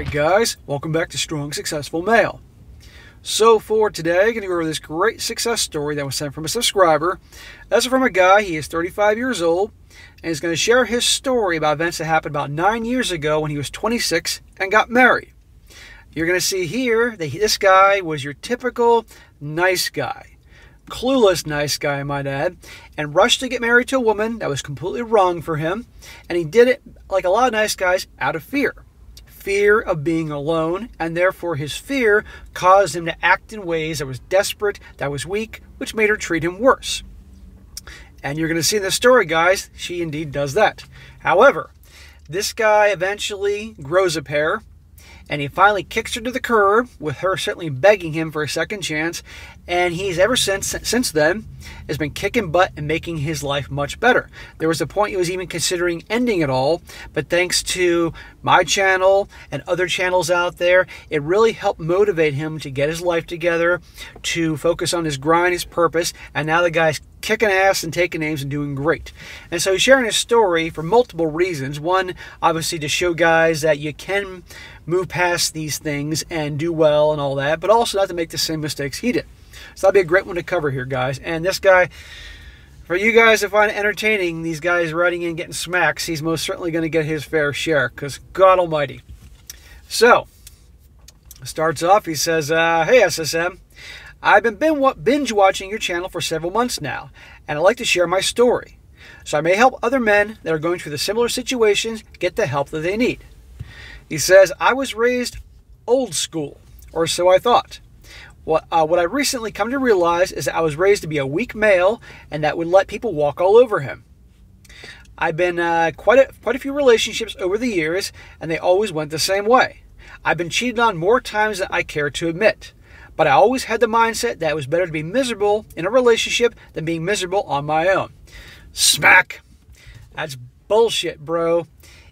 Alright guys, welcome back to Strong Successful Male. So for today, I'm going to go over this great success story that was sent from a subscriber. This is from a guy, he is 35 years old, and he's going to share his story about events that happened about 9 years ago when he was 26 and got married. You're going to see here that this guy was your typical nice guy. Clueless nice guy, I might add, and rushed to get married to a woman that was completely wrong for him, and he did it, like a lot of nice guys, out of fear. Fear of being alone, and therefore his fear caused him to act in ways that was desperate, that was weak, which made her treat him worse. And you're going to see in the story, guys, she indeed does that. However, this guy eventually grows a pair, and he finally kicks her to the curb, with her certainly begging him for a second chance, and he's ever since then has been kicking butt and making his life much better. There was a point he was even considering ending it all, but thanks to my channel and other channels out there, it really helped motivate him to get his life together, to focus on his grind, his purpose, and now the guy's kicking ass and taking names and doing great. And so he's sharing his story for multiple reasons. One, obviously to show guys that you can move past these things and do well and all that, but also not to make the same mistakes he did. So that'll be a great one to cover here, guys. And this guy, for you guys to find entertaining, these guys writing in getting smacks, he's most certainly going to get his fair share, because God almighty. So, starts off, he says, hey SSM, I've been binge watching your channel for several months now, and I'd like to share my story, so I may help other men that are going through the similar situations get the help that they need. He says, I was raised old school, or so I thought. What I recently come to realize is that I was raised to be a weak male, and that would let people walk all over him. I've been quite a few relationships over the years, and they always went the same way. I've been cheated on more times than I care to admit. But I always had the mindset that it was better to be miserable in a relationship than being miserable on my own. Smack! That's bullshit, bro.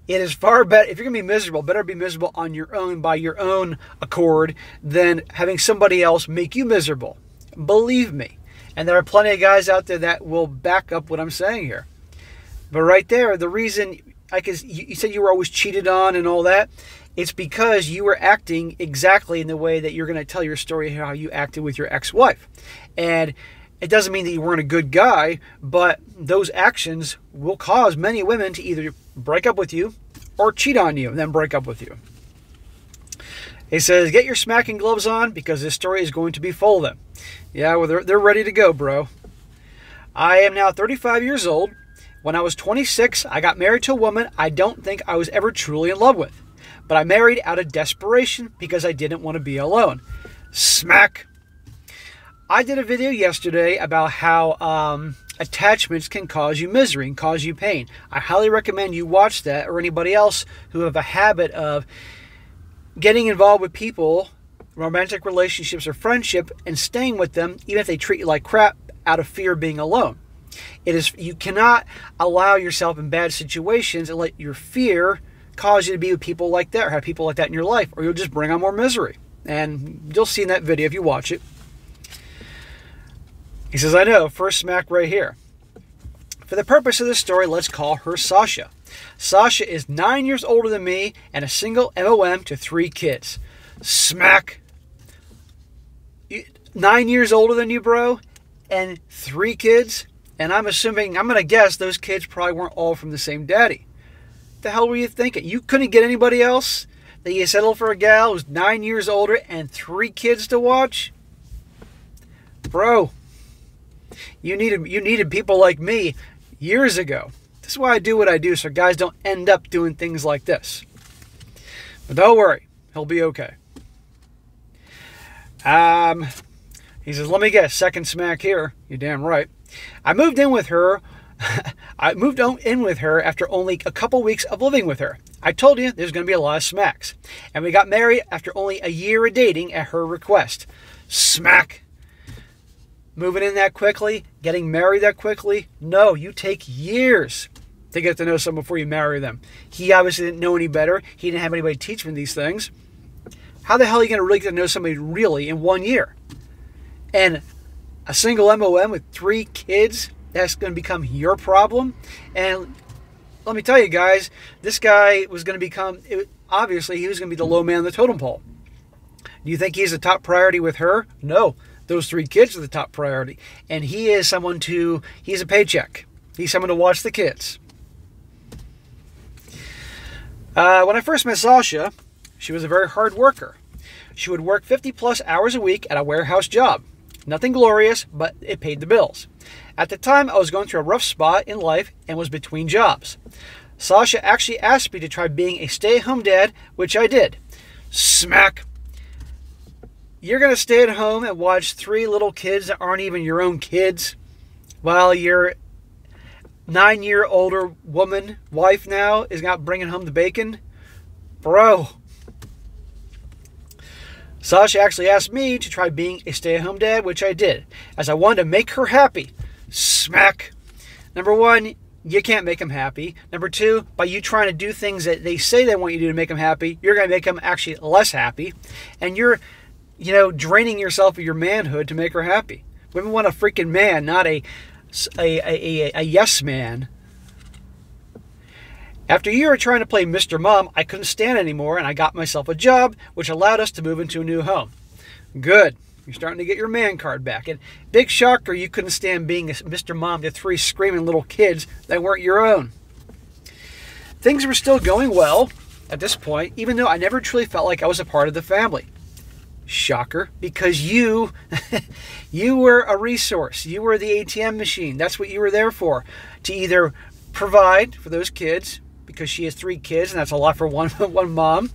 It is far better, if you're going to be miserable, better be miserable on your own, by your own accord, than having somebody else make you miserable. Believe me. And there are plenty of guys out there that will back up what I'm saying here. But right there, the reason, you said you were always cheated on and all that, it's because you were acting exactly in the way that you're going to tell your story how you acted with your ex-wife. And it doesn't mean that you weren't a good guy, but those actions will cause many women to either break up with you or cheat on you and then break up with you. He says, get your smacking gloves on because this story is going to be full of them. Yeah, well, they're ready to go, bro. I am now 35 years old. When I was 26, I got married to a woman I don't think I was ever truly in love with. But I married out of desperation because I didn't want to be alone. Smack! I did a video yesterday about how attachments can cause you misery and cause you pain. I highly recommend you watch that, or anybody else who have a habit of getting involved with people, romantic relationships or friendship, and staying with them even if they treat you like crap out of fear of being alone. You cannot allow yourself in bad situations and let your fear cause you to be with people like that or have people like that in your life, or you'll just bring on more misery. And you'll see in that video if you watch it. He says, I know, first smack right here. For the purpose of this story, let's call her Sasha. Sasha is 9 years older than me and a single MOM to 3 kids. Smack. 9 years older than you, bro, and 3 kids? And I'm going to guess those kids probably weren't all from the same daddy. What the hell were you thinking? You couldn't get anybody else? That you settled for a gal who's 9 years older and 3 kids to watch? Bro, you needed people like me years ago. This is why I do what I do, so guys don't end up doing things like this. But don't worry, he'll be okay. He says, let me get a second smack here. You're damn right. I moved in with her after only a couple weeks of living with her. I told you there's going to be a lot of smacks. And we got married after only a year of dating at her request. Smack. Moving in that quickly? Getting married that quickly? No, you take years to get to know someone before you marry them. He obviously didn't know any better. He didn't have anybody to teach him these things. How the hell are you going to really get to know somebody really in 1 year? And a single MOM with 3 kids, that's going to become your problem? And let me tell you guys, this guy was going to become, obviously he was going to be the low man on the totem pole. Do you think he's a top priority with her? No. Those 3 kids are the top priority. And he is someone he's a paycheck. He's someone to watch the kids. When I first met Sasha, she was a very hard worker. She would work 50+ hours a week at a warehouse job. Nothing glorious, but it paid the bills. At the time, I was going through a rough spot in life and was between jobs. Sasha actually asked me to try being a stay-at-home dad, which I did. Smack! You're going to stay at home and watch 3 little kids that aren't even your own kids while your 9-year-older wife now is not bringing home the bacon? Bro. Sasha actually asked me to try being a stay-at-home dad, which I did, as I wanted to make her happy. Smack. Number 1, you can't make them happy. Number 2, by you trying to do things that they say they want you to do to make them happy, you're going to make them actually less happy. And you're draining yourself of your manhood to make her happy. Women want a freaking man, not a yes man. After a year of trying to play Mr. Mom, I couldn't stand anymore, and I got myself a job, which allowed us to move into a new home. Good. You're starting to get your man card back. And big shocker, you couldn't stand being a Mr. Mom to 3 screaming little kids that weren't your own. Things were still going well at this point, even though I never truly felt like I was a part of the family. Shocker, because you were a resource. You were the ATM machine. That's what you were there for. To either provide for those kids, because she has 3 kids, and that's a lot for one mom,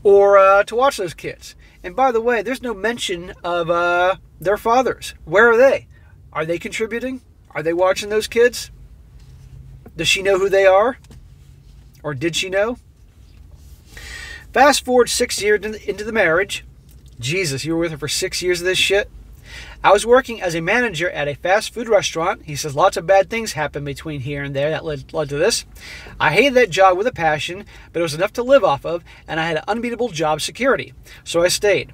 or to watch those kids. And by the way, there's no mention of their fathers. Where are they? Are they contributing? Are they watching those kids? Does she know who they are? Or did she know? Fast forward 6 years into the marriage. Jesus, you were with her for 6 years of this shit? I was working as a manager at a fast food restaurant. He says lots of bad things happened between here and there that led to this. I hated that job with a passion, but it was enough to live off of, and I had unbeatable job security. So I stayed.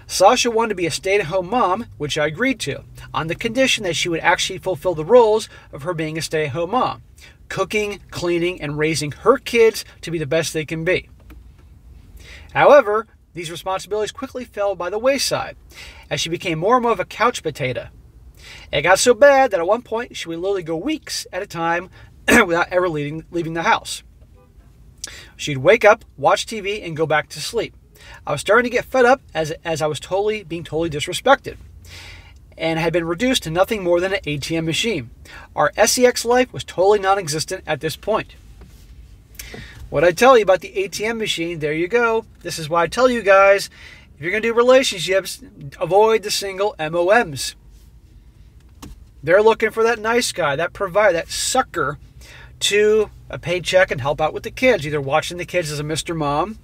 Sasha wanted to be a stay-at-home mom, which I agreed to, on the condition that she would actually fulfill the roles of her being a stay-at-home mom. Cooking, cleaning, and raising her kids to be the best they can be. However, these responsibilities quickly fell by the wayside, as she became more and more of a couch potato. It got so bad that at one point she would literally go weeks at a time without ever leaving the house. She'd wake up, watch TV, and go back to sleep. I was starting to get fed up as I was being totally disrespected, and had been reduced to nothing more than an ATM machine. Our sex life was totally non-existent at this point. What I tell you about the ATM machine, there you go. This is why I tell you guys, if you're going to do relationships, avoid the single MOMs. They're looking for that nice guy, that provider, that sucker to a paycheck and help out with the kids. Either watching the kids as a Mr. Mom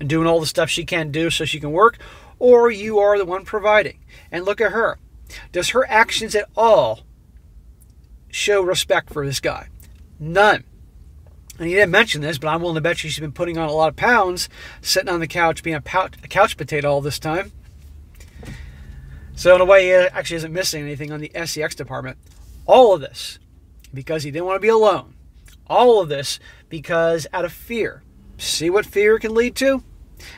and doing all the stuff she can't do so she can work, or you are the one providing. And look at her. Does her actions at all show respect for this guy? None. And he didn't mention this, but I'm willing to bet you she's been putting on a lot of pounds, sitting on the couch, being a couch potato all this time. So in a way, he actually isn't missing anything on the sex department. All of this because he didn't want to be alone. All of this because out of fear. See what fear can lead to?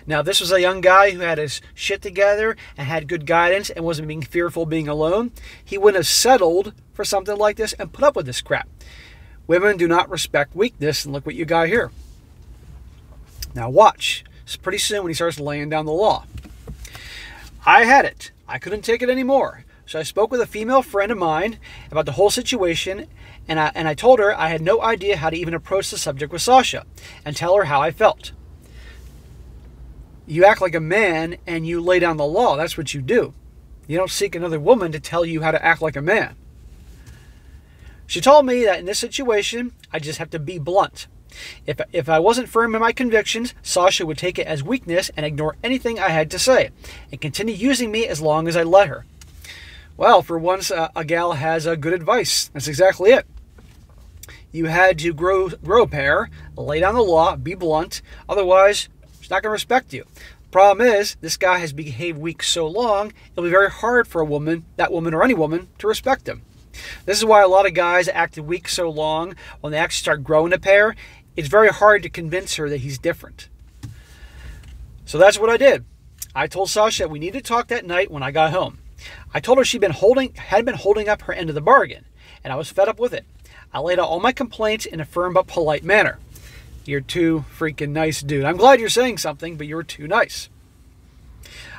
Now, this was a young guy who had his shit together and had good guidance and wasn't being fearful of being alone. He wouldn't have settled for something like this and put up with this crap. Women do not respect weakness, and look what you got here. Now watch. It's pretty soon when he starts laying down the law. I had it. I couldn't take it anymore. So I spoke with a female friend of mine about the whole situation, and I told her I had no idea how to even approach the subject with Sasha and tell her how I felt. You act like a man and you lay down the law. That's what you do. You don't seek another woman to tell you how to act like a man. She told me that in this situation, I just have to be blunt. If I wasn't firm in my convictions, Sasha would take it as weakness and ignore anything I had to say, and continue using me as long as I let her. Well, for once, a gal has good advice. That's exactly it. You had to grow a pair, lay down the law, be blunt, otherwise she's not going to respect you. Problem is, this guy has behaved weak so long, it'll be very hard for a woman, that woman or any woman, to respect him. This is why a lot of guys acted weak so long. When they actually start growing a pair, it's very hard to convince her that he's different. So that's what I did. I told Sasha that we needed to talk that night when I got home. I told her had been holding up her end of the bargain, and I was fed up with it. I laid out all my complaints in a firm but polite manner. You're too freaking nice, dude. I'm glad you're saying something, but you're too nice.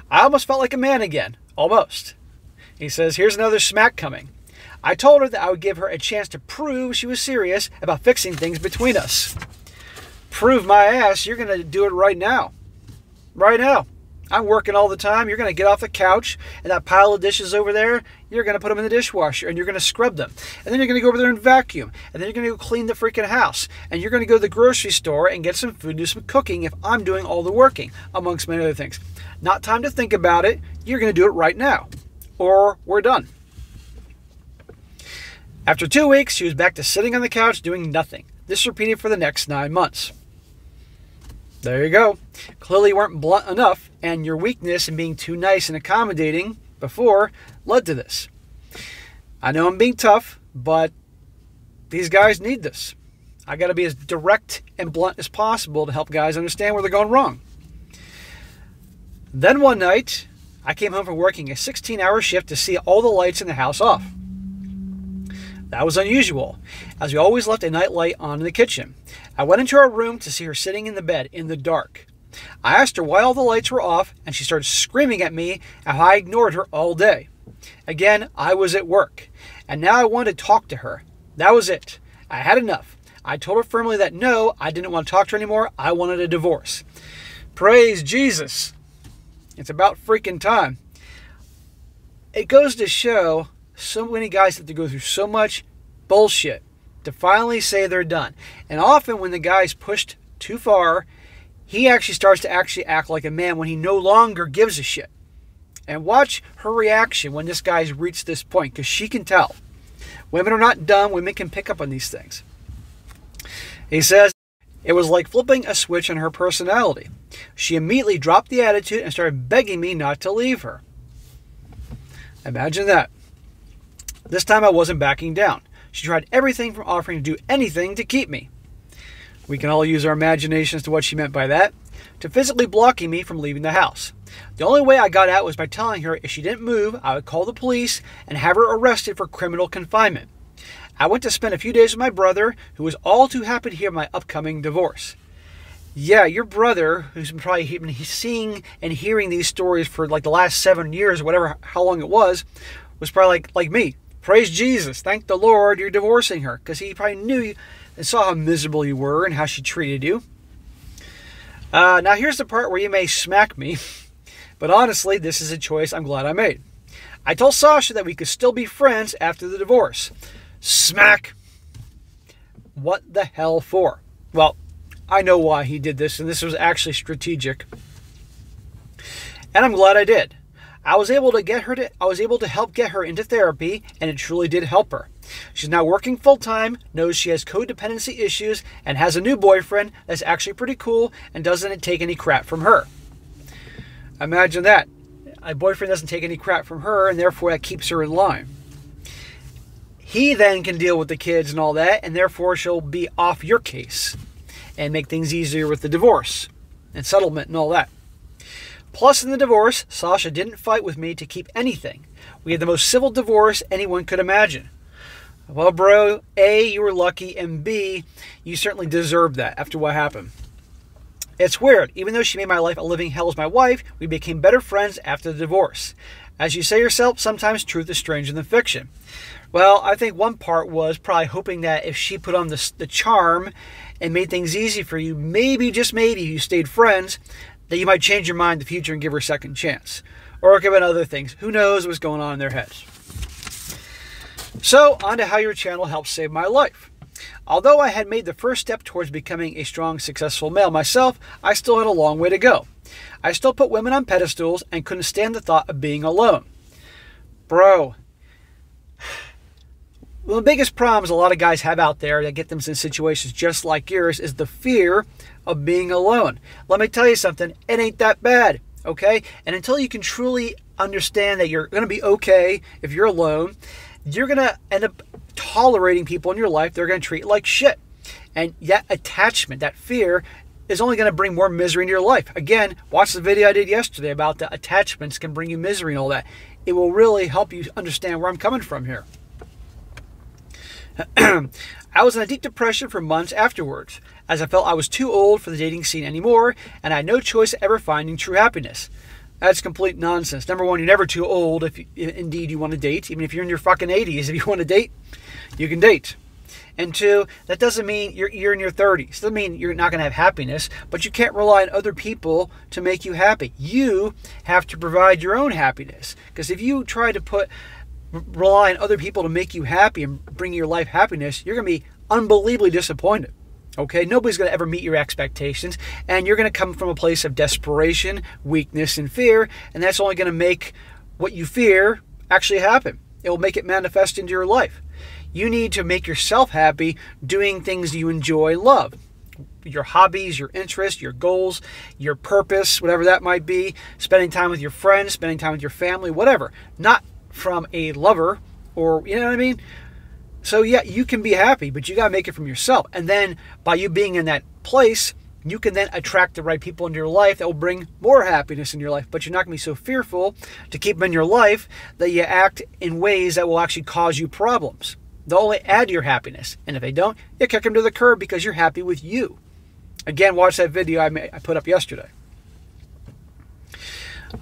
I almost felt like a man again. Almost. He says, here's another smack coming. I told her that I would give her a chance to prove she was serious about fixing things between us. Prove my ass. You're going to do it right now. Right now. I'm working all the time. You're going to get off the couch, and that pile of dishes over there, you're going to put them in the dishwasher, and you're going to scrub them. And then you're going to go over there and vacuum. And then you're going to go clean the freaking house. And you're going to go to the grocery store and get some food and do some cooking if I'm doing all the working, amongst many other things. Not time to think about it. You're going to do it right now. Or we're done. After 2 weeks, she was back to sitting on the couch doing nothing. This repeated for the next 9 months. There you go. Clearly you weren't blunt enough, and your weakness in being too nice and accommodating before led to this. I know I'm being tough, but these guys need this. I got to be as direct and blunt as possible to help guys understand where they're going wrong. Then one night, I came home from working a 16-hour shift to see all the lights in the house off. That was unusual, as we always left a night light on in the kitchen. I went into her room to see her sitting in the bed in the dark. I asked her why all the lights were off, and she started screaming at me and how I ignored her all day. Again, I was at work, and now I wanted to talk to her. That was it. I had enough. I told her firmly that no, I didn't want to talk to her anymore. I wanted a divorce. Praise Jesus. It's about freaking time. It goes to show so many guys have to go through so much bullshit to finally say they're done. And often when the guy's pushed too far, he actually starts to act like a man when he no longer gives a shit. And watch her reaction when this guy's reached this point, because she can tell. Women are not dumb. Women can pick up on these things. He says, it was like flipping a switch on her personality. She immediately dropped the attitude and started begging me not to leave her. Imagine that. This time I wasn't backing down. She tried everything from offering to do anything to keep me. We can all use our imagination as to what she meant by that. To physically blocking me from leaving the house. The only way I got out was by telling her if she didn't move, I would call the police and have her arrested for criminal confinement. I went to spend a few days with my brother, who was all too happy to hear my upcoming divorce. Yeah, your brother, who's probably been seeing and hearing these stories for like the last 7 years or whatever, how long it was probably like me. Praise Jesus. Thank the Lord you're divorcing her, because he probably knew you and saw how miserable you were and how she treated you. Now here's the part where you may smack me, but honestly, this is a choice I'm glad I made. I told Sasha that we could still be friends after the divorce. Smack! What the hell for? Well, I know why he did this, and this was actually strategic. And I'm glad I did. I was able to help get her into therapy, and it truly did help her. She's now working full-time, knows she has codependency issues, and has a new boyfriend that's actually pretty cool and doesn't take any crap from her. Imagine that. A boyfriend doesn't take any crap from her, and therefore that keeps her in line. He then can deal with the kids and all that, and therefore she'll be off your case and make things easier with the divorce and settlement and all that. Plus, in the divorce, Sasha didn't fight with me to keep anything. We had the most civil divorce anyone could imagine. Well, bro, A, you were lucky, and B, you certainly deserved that after what happened. It's weird. Even though she made my life a living hell as my wife, we became better friends after the divorce. As you say yourself, sometimes truth is stranger than fiction. Well, I think one part was probably hoping that if she put on the charm and made things easy for you, maybe, just maybe, you stayed friends, that you might change your mind in the future and give her a second chance. Or it could have been other things. Who knows what's going on in their heads. So, on to how your channel helped save my life. Although I had made the first step towards becoming a strong, successful male myself, I still had a long way to go. I still put women on pedestals and couldn't stand the thought of being alone. Bro. Well, the biggest problems a lot of guys have out there that get them in situations just like yours is the fear of being alone. Let me tell you something, it ain't that bad, okay? And until you can truly understand that you're going to be okay if you're alone, you're going to end up tolerating people in your life. They're going to treat you like shit. And that attachment, that fear, is only going to bring more misery into your life. Again, watch the video I did yesterday about the attachments can bring you misery and all that. It will really help you understand where I'm coming from here. I was in a deep depression for months afterwards, as I felt I was too old for the dating scene anymore, and I had no choice of ever finding true happiness. That's complete nonsense. Number one, you're never too old if indeed you want to date. Even if you're in your fucking 80s, if you want to date, you can date. And two, that doesn't mean you're in your 30s. It doesn't mean you're not going to have happiness, but you can't rely on other people to make you happy. You have to provide your own happiness. Because if you try to rely on other people to make you happy and bring your life happiness, you're going to be unbelievably disappointed. Okay? Nobody's going to ever meet your expectations, and you're going to come from a place of desperation, weakness, and fear, and that's only going to make what you fear actually happen. It will make it manifest into your life. You need to make yourself happy doing things you enjoy and love. Your hobbies, your interests, your goals, your purpose, whatever that might be. Spending time with your friends, spending time with your family, whatever. Not from a lover or, you know what I mean? So yeah, you can be happy, but you got to make it from yourself. And then by you being in that place, you can then attract the right people into your life that will bring more happiness in your life. But you're not going to be so fearful to keep them in your life that you act in ways that will actually cause you problems. They'll only add to your happiness. And if they don't, you kick them to the curb because you're happy with you. Again, watch that video I put up yesterday.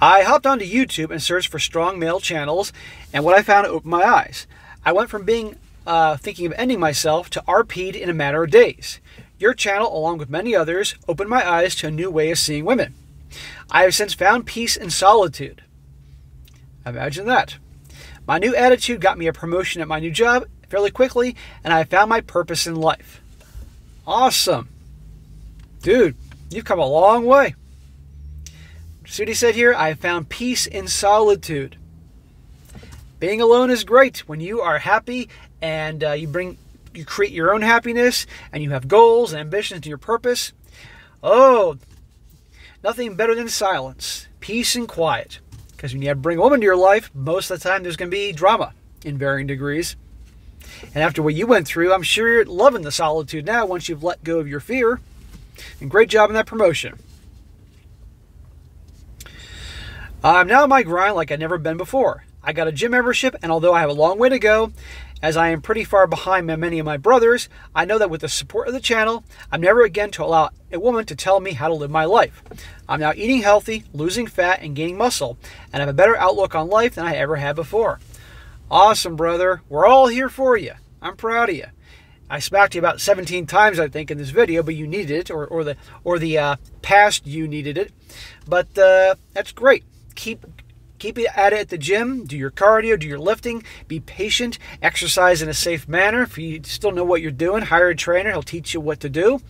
I hopped onto YouTube and searched for strong male channels, and what I found opened my eyes. I went from being thinking of ending myself to RP'd in a matter of days. Your channel, along with many others, opened my eyes to a new way of seeing women. I have since found peace in solitude. Imagine that. My new attitude got me a promotion at my new job fairly quickly, and I found my purpose in life. Awesome. Dude, you've come a long way. See what he said here? I have found peace in solitude. Being alone is great when you are happy and you create your own happiness and you have goals and ambitions to your purpose. Oh, nothing better than silence, peace and quiet. Because when you bring a woman to your life, most of the time there's going to be drama in varying degrees. And after what you went through, I'm sure you're loving the solitude now once you've let go of your fear. And great job in that promotion. I'm now on my grind like I've never been before. I got a gym membership, and although I have a long way to go, as I am pretty far behind many of my brothers, I know that with the support of the channel, I'm never again to allow a woman to tell me how to live my life. I'm now eating healthy, losing fat, and gaining muscle, and have a better outlook on life than I ever had before. Awesome, brother. We're all here for you. I'm proud of you. I smacked you about 17 times, I think, in this video, but you needed it, or the past you needed it. But that's great. Keep at it at the gym. Do your cardio, do your lifting. Be patient. Exercise in a safe manner. If you still know what you're doing, hire a trainer. He'll teach you what to do.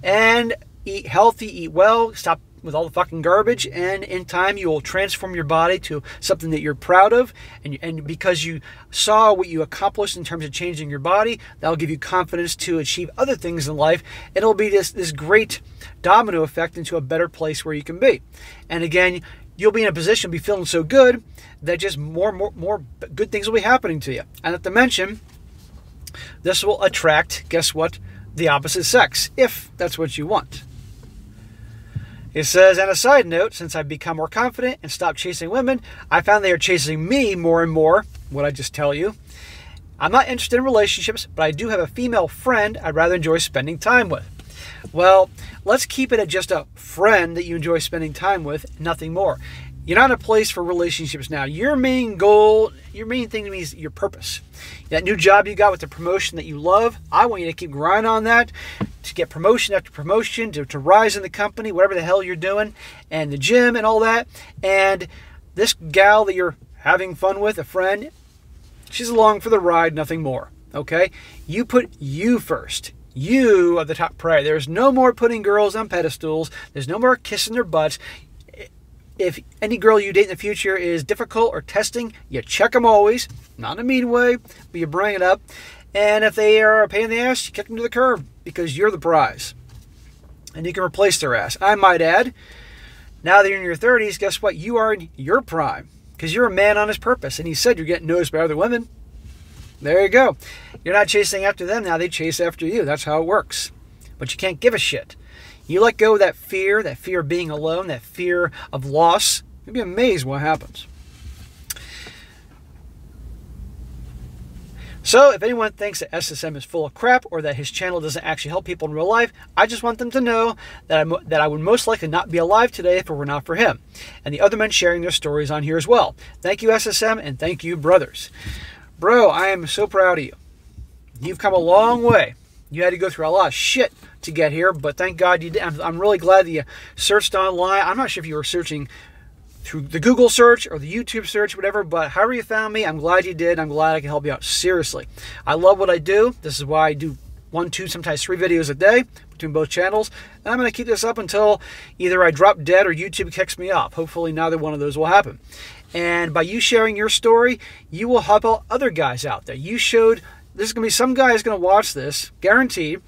And eat healthy, eat well. Stop with all the fucking garbage. And in time, you will transform your body to something that you're proud of. And because you saw what you accomplished in terms of changing your body, that'll give you confidence to achieve other things in life. It'll be this great domino effect into a better place where you can be. And again, you'll be in a position to be feeling so good that just more good things will be happening to you. And not to mention, this will attract, guess what, the opposite sex, if that's what you want. It says, and a side note, since I've become more confident and stopped chasing women, I found they are chasing me more and more. What I just tell you. I'm not interested in relationships, but I do have a female friend I'd rather enjoy spending time with. Well, let's keep it at just a friend that you enjoy spending time with, nothing more. You're not in a place for relationships now. Your main goal, your main thing to me is your purpose. That new job you got with the promotion that you love, I want you to keep grinding on that, to get promotion after promotion, to rise in the company, whatever the hell you're doing, and the gym and all that. And this gal that you're having fun with, a friend, she's along for the ride, nothing more. Okay? You put you first. You are the top priority. There's no more putting girls on pedestals. There's no more kissing their butts. If any girl you date in the future is difficult or testing, you check them always. Not in a mean way, but you bring it up. And if they are a pain in the ass, you kick them to the curb because you're the prize. And you can replace their ass. I might add, now that you're in your 30s, guess what? You are in your prime because you're a man on his purpose. And he said you're getting noticed by other women. There you go. You're not chasing after them now. They chase after you. That's how it works. But you can't give a shit. You let go of that fear of being alone, that fear of loss. You'll be amazed what happens. So if anyone thinks that SSM is full of crap or that his channel doesn't actually help people in real life, I just want them to know that I would most likely not be alive today if it were not for him and the other men sharing their stories on here as well. Thank you, SSM, and thank you, brothers. Bro, I am so proud of you. You've come a long way. You had to go through a lot of shit to get here, but thank God you did. I'm really glad that you searched online. I'm not sure if you were searching through the Google search or the YouTube search, whatever, but however you found me, I'm glad you did. I'm glad I can help you out. Seriously. I love what I do. This is why I do 1, 2, sometimes 3 videos a day between both channels. And I'm going to keep this up until either I drop dead or YouTube kicks me off. Hopefully neither one of those will happen. And by you sharing your story, you will help out other guys out there. You showed, there's going to be some guy who's going to watch this, guaranteed,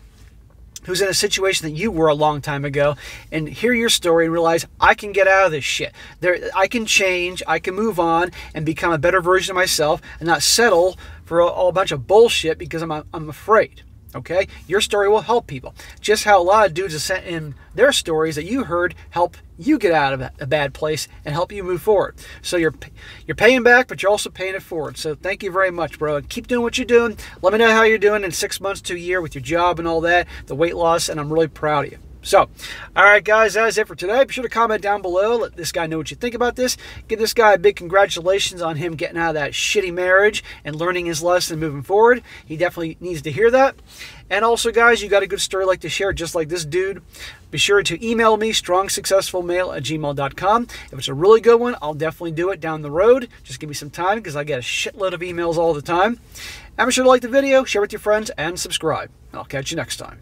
who's in a situation that you were a long time ago, and hear your story and realize, I can get out of this shit. I can change, I can move on, and become a better version of myself, and not settle for a bunch of bullshit because I'm afraid. Okay? Your story will help people. Just how a lot of dudes have sent in their stories that you heard help you get out of a bad place and help you move forward. So you're paying back, but you're also paying it forward. So thank you very much, bro. And keep doing what you're doing. Let me know how you're doing in 6 months to a year with your job and all that, the weight loss, and I'm really proud of you. So, all right, guys, that is it for today. Be sure to comment down below. Let this guy know what you think about this. Give this guy a big congratulations on him getting out of that shitty marriage and learning his lesson and moving forward. He definitely needs to hear that. And also, guys, you got a good story like to share, just like this dude, be sure to email me, strongsuccessfulmale@gmail.com. If it's a really good one, I'll definitely do it down the road. Just give me some time because I get a shitload of emails all the time. And be sure to like the video, share with your friends, and subscribe. I'll catch you next time.